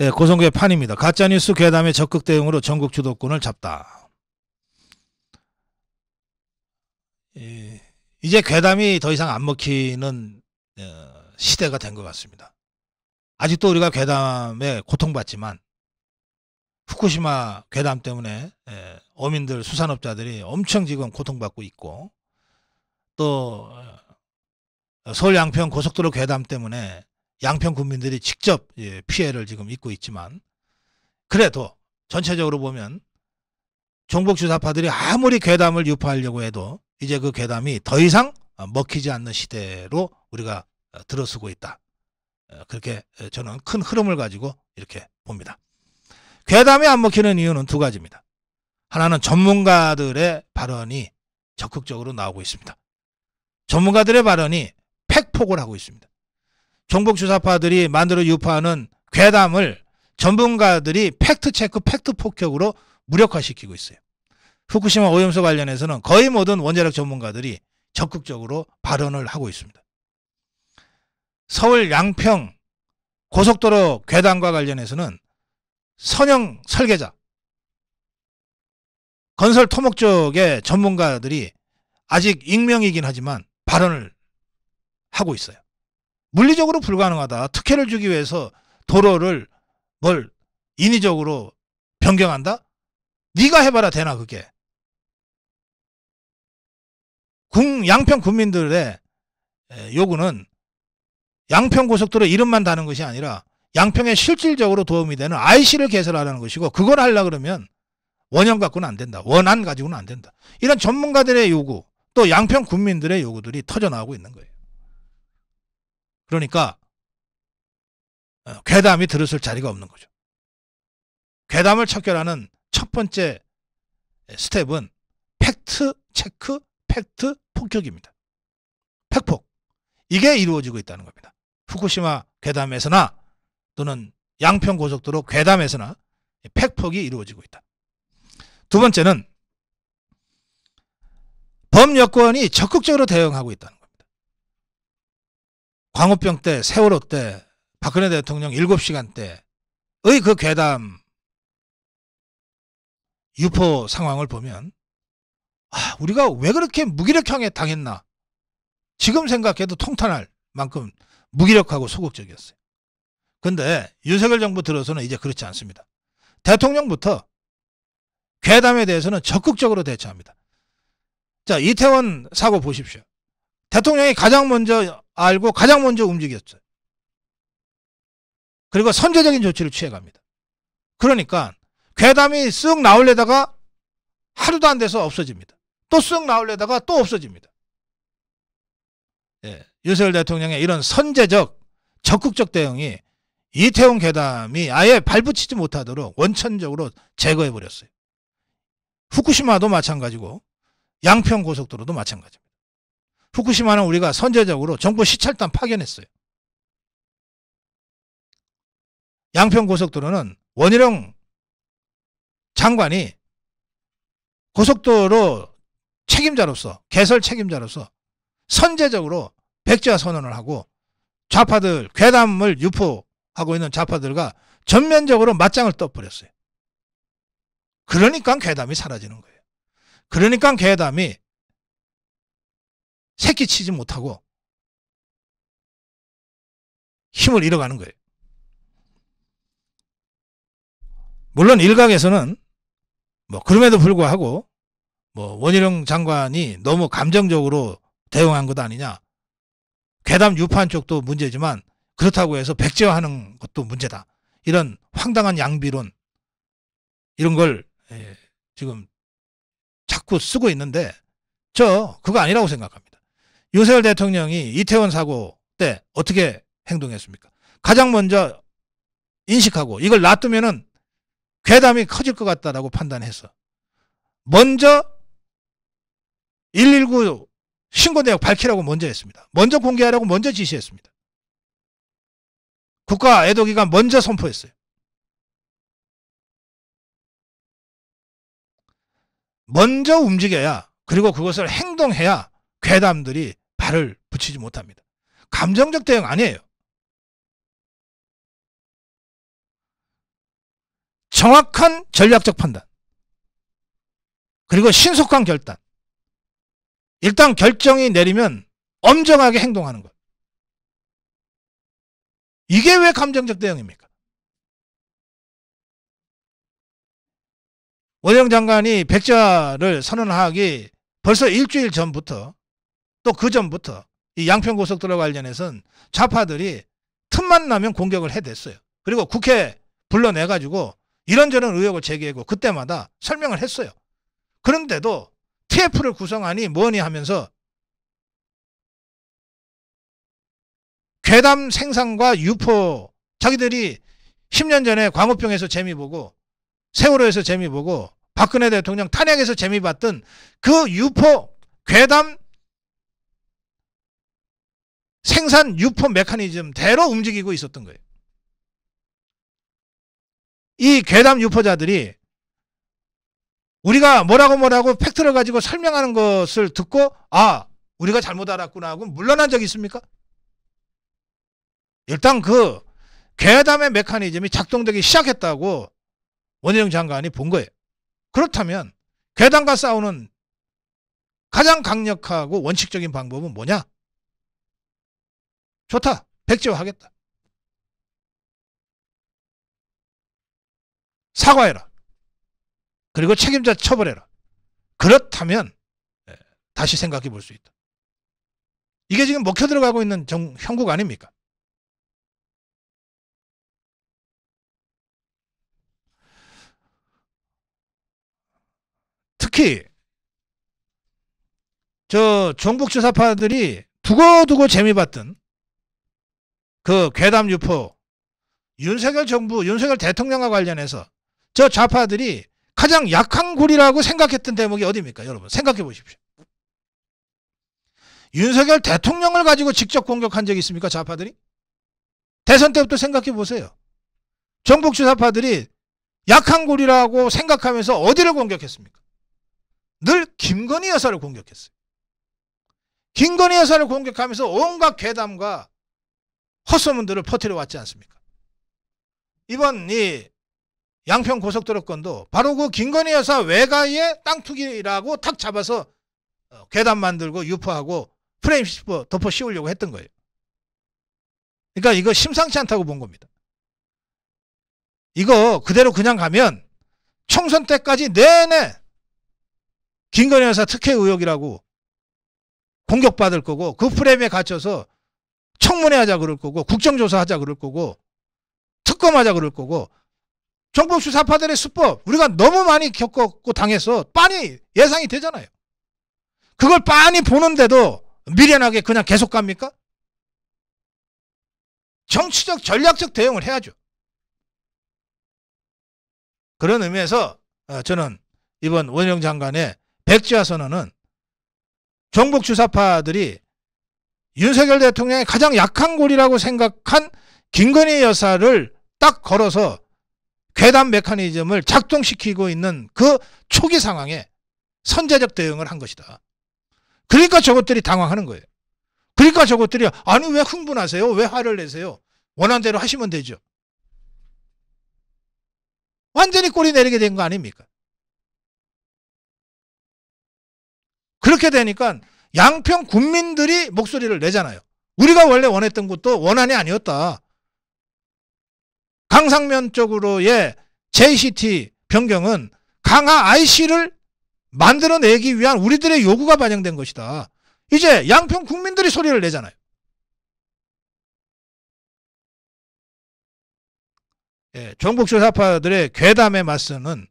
예, 고성구의 판입니다. 가짜뉴스 괴담의 적극 대응으로 전국 주도권을 잡다. 예, 이제 괴담이 더 이상 안 먹히는 시대가 된 것 같습니다. 아직도 우리가 괴담에 고통받지만 후쿠시마 괴담 때문에 어민들, 수산업자들이 엄청 지금 고통받고 있고, 또 서울 양평 고속도로 괴담 때문에 양평 국민들이 직접 피해를 지금 입고 있지만, 그래도 전체적으로 보면 종북 주사파들이 아무리 괴담을 유포하려고 해도 이제 그 괴담이 더 이상 먹히지 않는 시대로 우리가 들어서고 있다. 그렇게 저는 큰 흐름을 가지고 이렇게 봅니다. 괴담이 안 먹히는 이유는 두 가지입니다. 하나는 전문가들의 발언이 적극적으로 나오고 있습니다. 전문가들의 발언이 팩폭을 하고 있습니다. 종북 주사파들이 만들어 유포하는 괴담을 전문가들이 팩트체크, 팩트 폭격으로 무력화시키고 있어요. 후쿠시마 오염수 관련해서는 거의 모든 원자력 전문가들이 적극적으로 발언을 하고 있습니다. 서울 양평 고속도로 괴담과 관련해서는 선영 설계자, 건설 토목 쪽의 전문가들이 아직 익명이긴 하지만 발언을 하고 있어요. 물리적으로 불가능하다. 특혜를 주기 위해서 도로를 뭘 인위적으로 변경한다? 네가 해봐라 되나 그게. 양평 국민들의 요구는 양평 고속도로 이름만 다는 것이 아니라 양평에 실질적으로 도움이 되는 IC를 개설하라는 것이고, 그걸 하려고 그러면 원형 갖고는 안 된다. 원안 가지고는 안 된다. 이런 전문가들의 요구, 또 양평 국민들의 요구들이 터져나오고 있는 거예요. 그러니까 괴담이 들었을 자리가 없는 거죠. 괴담을 척결하는 첫 번째 스텝은 팩트 체크, 팩트 폭격입니다. 팩폭. 이게 이루어지고 있다는 겁니다. 후쿠시마 괴담에서나 또는 양평 고속도로 괴담에서나 팩폭이 이루어지고 있다. 두 번째는 범여권이 적극적으로 대응하고 있다는 겁니다. 광우병 때, 세월호 때, 박근혜 대통령 7시간 때의 그 괴담 유포 상황을 보면 우리가 왜 그렇게 무기력하게 당했나, 지금 생각해도 통탄할 만큼 무기력하고 소극적이었어요. 근데 윤석열 정부 들어서는 이제 그렇지 않습니다. 대통령부터 괴담에 대해서는 적극적으로 대처합니다. 자, 이태원 사고 보십시오. 대통령이 가장 먼저 알고 가장 먼저 움직였어요. 그리고 선제적인 조치를 취해갑니다. 그러니까 괴담이 쓱 나오려다가 하루도 안 돼서 없어집니다. 또 쓱 나오려다가 또 없어집니다. 윤석열 대통령의 이런 선제적 적극적 대응이 이태원 괴담이 아예 발붙이지 못하도록 원천적으로 제거해버렸어요. 후쿠시마도 마찬가지고 양평 고속도로도 마찬가지입니다. 후쿠시마는 우리가 선제적으로 정부 시찰단 파견했어요. 양평 고속도로는 원희룡 장관이 고속도로 책임자로서, 개설 책임자로서 선제적으로 백지화 선언을 하고 좌파들, 괴담을 유포하고 있는 좌파들과 전면적으로 맞짱을 떠버렸어요. 그러니까 괴담이 사라지는 거예요. 그러니까 괴담이 새끼치지 못하고 힘을 잃어가는 거예요. 물론 일각에서는 그럼에도 불구하고 원희룡 장관이 너무 감정적으로 대응한 것 아니냐, 괴담 유포한 쪽도 문제지만 그렇다고 해서 백지화하는 것도 문제다, 이런 황당한 양비론, 이런 걸 지금 자꾸 쓰고 있는데 저 그거 아니라고 생각합니다. 윤석열 대통령이 이태원 사고 때 어떻게 행동했습니까? 가장 먼저 인식하고 이걸 놔두면은 괴담이 커질 것 같다라고 판단해서 먼저 119 신고 내역 밝히라고 먼저 했습니다. 먼저 공개하라고 먼저 지시했습니다. 국가 애도기간 먼저 선포했어요. 먼저 움직여야, 그리고 그것을 행동해야 괴담들이 발을 붙이지 못합니다. 감정적 대응 아니에요. 정확한 전략적 판단, 그리고 신속한 결단. 일단 결정이 내리면 엄정하게 행동하는 것. 이게 왜 감정적 대응입니까? 원희룡 장관이 백지화를 선언하기 벌써 일주일 전부터, 또 그 전부터 이 양평고속도로 관련해서는 좌파들이 틈만 나면 공격을 해댔어요. 그리고 국회 불러내가지고 이런저런 의혹을 제기하고 그때마다 설명을 했어요. 그런데도 TF를 구성하니 뭐니 하면서 괴담 생산과 유포, 자기들이 10년 전에 광우병에서 재미보고 세월호에서 재미보고 박근혜 대통령 탄핵에서 재미봤던 그 유포, 괴담 생산 유포 메커니즘대로 움직이고 있었던 거예요. 이 괴담 유포자들이 우리가 뭐라고 팩트를 가지고 설명하는 것을 듣고 아, 우리가 잘못 알았구나 하고 물러난 적이 있습니까? 일단 그 괴담의 메커니즘이 작동되기 시작했다고 원희룡 장관이 본 거예요. 그렇다면 괴담과 싸우는 가장 강력하고 원칙적인 방법은 뭐냐? 좋다. 백지화하겠다. 사과해라. 그리고 책임자 처벌해라. 그렇다면 다시 생각해 볼 수 있다. 이게 지금 먹혀 들어가고 있는 형국 아닙니까? 특히 저 종북 주사파들이 두고두고 재미봤던 그 괴담 유포, 윤석열 정부, 윤석열 대통령과 관련해서 저 좌파들이 가장 약한 고리라고 생각했던 대목이 어디입니까? 여러분 생각해 보십시오. 윤석열 대통령을 가지고 직접 공격한 적이 있습니까? 좌파들이? 대선 때부터 생각해 보세요. 정북 주사파들이 약한 고리라고 생각하면서 어디를 공격했습니까? 늘 김건희 여사를 공격했어요. 김건희 여사를 공격하면서 온갖 괴담과 헛소문들을 퍼뜨려 왔지 않습니까? 이번 이 양평 고속도로 건도 바로 그 김건희 여사 외가의 땅 투기라고 탁 잡아서 괴담 만들고 유포하고 프레임 덮어 씌우려고 했던 거예요. 그러니까 이거 심상치 않다고 본 겁니다. 이거 그대로 그냥 가면 총선 때까지 내내 김건희 여사 특혜 의혹이라고 공격받을 거고 그 프레임에 갇혀서 청문회 하자 그럴 거고 국정조사 하자 그럴 거고 특검하자 그럴 거고 정부 수사파들의 수법 우리가 너무 많이 겪었고 당해서 빤히 예상이 되잖아요. 그걸 빤히 보는데도 미련하게 그냥 계속 갑니까? 정치적 전략적 대응을 해야죠. 그런 의미에서 저는 이번 원희룡 장관의 백지화 선언은 정북 주사파들이 윤석열 대통령의 가장 약한 고리라고 생각한 김건희 여사를 딱 걸어서 괴담 메커니즘을 작동시키고 있는 그 초기 상황에 선제적 대응을 한 것이다. 그러니까 저것들이 당황하는 거예요. 그러니까 저것들이 아니 왜 흥분하세요? 왜 화를 내세요? 원하는 대로 하시면 되죠. 완전히 꼬리 내리게 된 거 아닙니까? 그렇게 되니까 양평 국민들이 목소리를 내잖아요. 우리가 원래 원했던 것도 원안이 아니었다. 강상면 쪽으로의 JCT 변경은 강화 IC를 만들어내기 위한 우리들의 요구가 반영된 것이다. 이제 양평 국민들이 소리를 내잖아요. 예, 종북주사파들의 괴담에 맞서는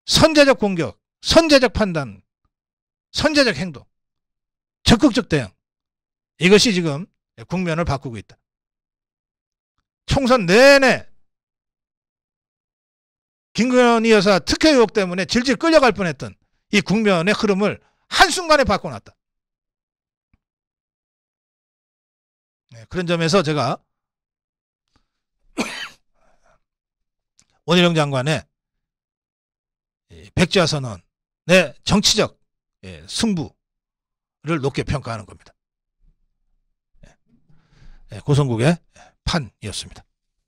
선제적 공격, 선제적 판단, 선제적 행동, 적극적 대응, 이것이 지금 국면을 바꾸고 있다. 총선 내내 김건희 여사 특혜 의혹 때문에 질질 끌려갈 뻔했던 이 국면의 흐름을 한순간에 바꿔놨다. 네, 그런 점에서 제가 원희룡 장관의 백지화 선언의 정치적 승부를 높게 평가하는 겁니다. 고성국의 판이었습니다.